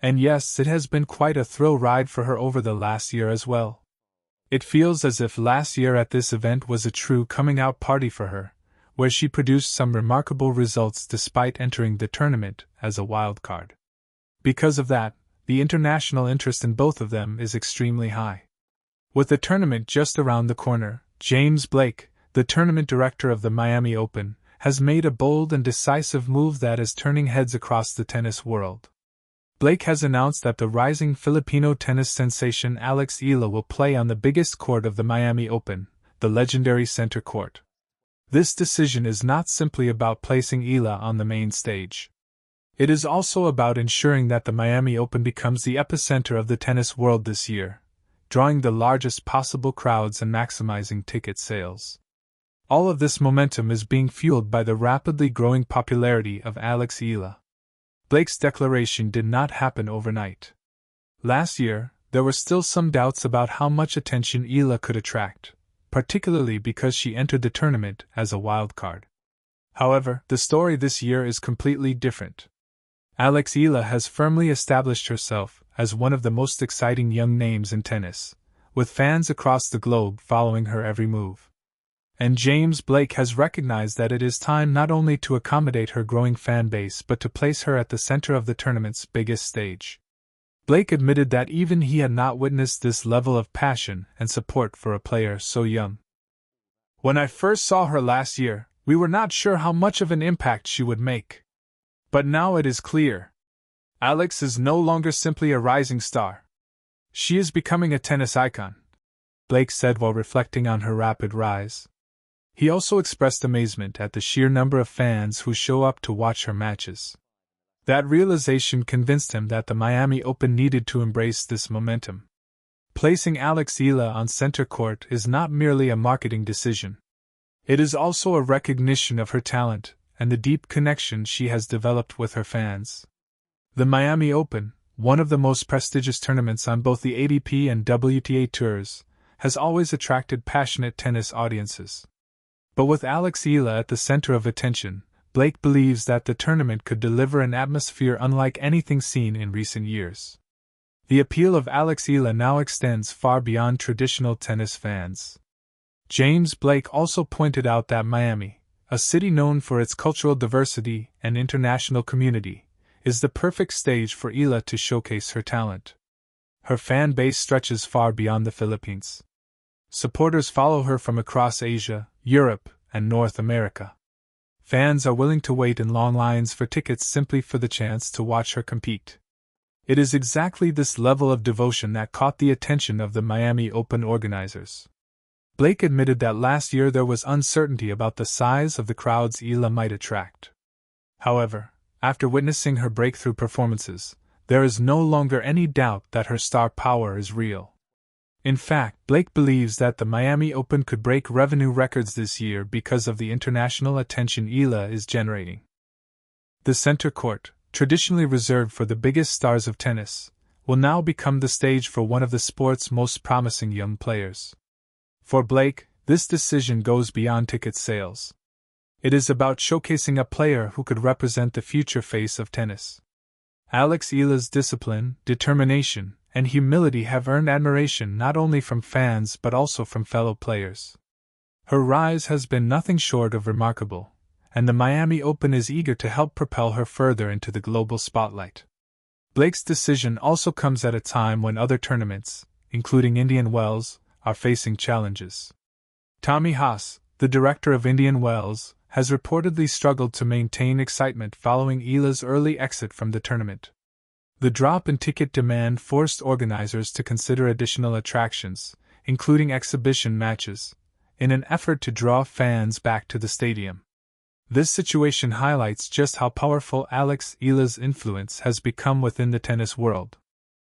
And yes, it has been quite a thrill ride for her over the last year as well. It feels as if last year at this event was a true coming-out party for her, where she produced some remarkable results despite entering the tournament as a wild card. Because of that, the international interest in both of them is extremely high. With the tournament just around the corner, James Blake, the tournament director of the Miami Open, has made a bold and decisive move that is turning heads across the tennis world. Blake has announced that the rising Filipino tennis sensation Alex Eala will play on the biggest court of the Miami Open, the legendary center court. This decision is not simply about placing Eala on the main stage. It is also about ensuring that the Miami Open becomes the epicenter of the tennis world this year, drawing the largest possible crowds and maximizing ticket sales. All of this momentum is being fueled by the rapidly growing popularity of Alex Eala. Blake's declaration did not happen overnight. Last year, there were still some doubts about how much attention Eala could attract, particularly because she entered the tournament as a wild card. However, the story this year is completely different. Alex Eala has firmly established herself as one of the most exciting young names in tennis, with fans across the globe following her every move. And James Blake has recognized that it is time not only to accommodate her growing fan base but to place her at the center of the tournament's biggest stage. Blake admitted that even he had not witnessed this level of passion and support for a player so young. "When I first saw her last year, we were not sure how much of an impact she would make. But now it is clear. Alex is no longer simply a rising star. She is becoming a tennis icon," Blake said while reflecting on her rapid rise. He also expressed amazement at the sheer number of fans who show up to watch her matches. That realization convinced him that the Miami Open needed to embrace this momentum. Placing Alex Eala on center court is not merely a marketing decision. It is also a recognition of her talent and the deep connection she has developed with her fans. The Miami Open, one of the most prestigious tournaments on both the ATP and WTA tours, has always attracted passionate tennis audiences. But with Alex Eala at the center of attention, Blake believes that the tournament could deliver an atmosphere unlike anything seen in recent years. The appeal of Alex Eala now extends far beyond traditional tennis fans. James Blake also pointed out that Miami, a city known for its cultural diversity and international community, is the perfect stage for Eala to showcase her talent. Her fan base stretches far beyond the Philippines. Supporters follow her from across Asia, Europe, and North America. Fans are willing to wait in long lines for tickets simply for the chance to watch her compete. It is exactly this level of devotion that caught the attention of the Miami Open organizers. Blake admitted that last year there was uncertainty about the size of the crowds Eala might attract. However, after witnessing her breakthrough performances, there is no longer any doubt that her star power is real. In fact, Blake believes that the Miami Open could break revenue records this year because of the international attention Eala is generating. The center court, traditionally reserved for the biggest stars of tennis, will now become the stage for one of the sport's most promising young players. For Blake, this decision goes beyond ticket sales. It is about showcasing a player who could represent the future face of tennis. Alex Eala's discipline, determination, and humility have earned admiration not only from fans but also from fellow players. Her rise has been nothing short of remarkable, and the Miami Open is eager to help propel her further into the global spotlight. Blake's decision also comes at a time when other tournaments, including Indian Wells, are facing challenges. Tommy Haas, the director of Indian Wells, has reportedly struggled to maintain excitement following Eala's early exit from the tournament. The drop in ticket demand forced organizers to consider additional attractions, including exhibition matches, in an effort to draw fans back to the stadium. This situation highlights just how powerful Alex Eala's influence has become within the tennis world.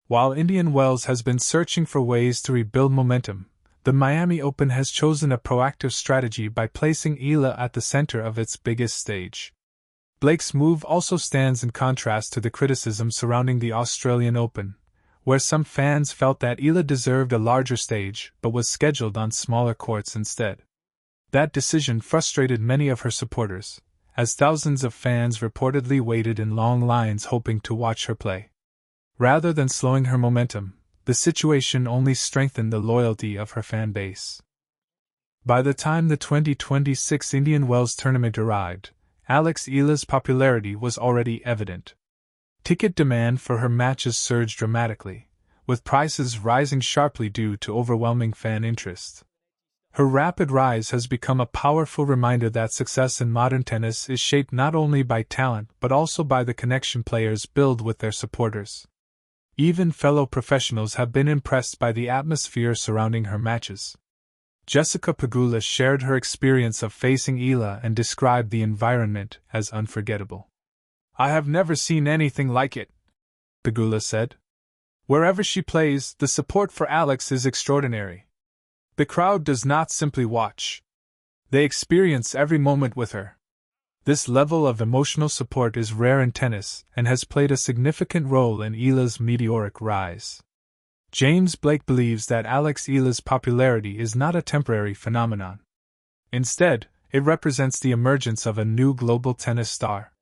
While Indian Wells has been searching for ways to rebuild momentum, the Miami Open has chosen a proactive strategy by placing Eala at the center of its biggest stage. Blake's move also stands in contrast to the criticism surrounding the Australian Open, where some fans felt that Eala deserved a larger stage but was scheduled on smaller courts instead. That decision frustrated many of her supporters, as thousands of fans reportedly waited in long lines hoping to watch her play. Rather than slowing her momentum, the situation only strengthened the loyalty of her fan base. By the time the 2026 Indian Wells tournament arrived, Alex Eala's popularity was already evident. Ticket demand for her matches surged dramatically, with prices rising sharply due to overwhelming fan interest. Her rapid rise has become a powerful reminder that success in modern tennis is shaped not only by talent but also by the connection players build with their supporters. Even fellow professionals have been impressed by the atmosphere surrounding her matches. Jessica Pegula shared her experience of facing Eala and described the environment as unforgettable. "I have never seen anything like it," Pegula said. "Wherever she plays, the support for Alex is extraordinary. The crowd does not simply watch. They experience every moment with her. This level of emotional support is rare in tennis and has played a significant role in Eala's meteoric rise." James Blake believes that Alex Eala's popularity is not a temporary phenomenon. Instead, it represents the emergence of a new global tennis star.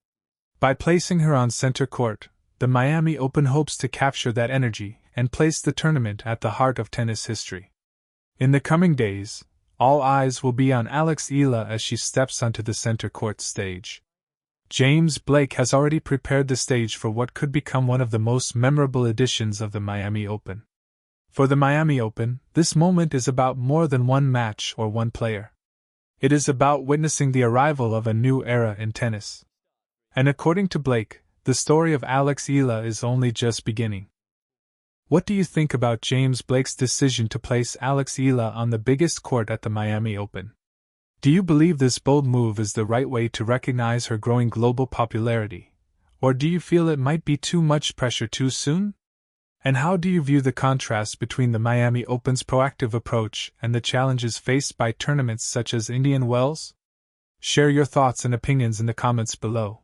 By placing her on center court, the Miami Open hopes to capture that energy and place the tournament at the heart of tennis history. In the coming days, all eyes will be on Alex Eala as she steps onto the center court stage. James Blake has already prepared the stage for what could become one of the most memorable editions of the Miami Open. For the Miami Open, this moment is about more than one match or one player. It is about witnessing the arrival of a new era in tennis. And according to Blake, the story of Alex Eala is only just beginning. What do you think about James Blake's decision to place Alex Eala on the biggest court at the Miami Open? Do you believe this bold move is the right way to recognize her growing global popularity, or do you feel it might be too much pressure too soon? And how do you view the contrast between the Miami Open's proactive approach and the challenges faced by tournaments such as Indian Wells? Share your thoughts and opinions in the comments below.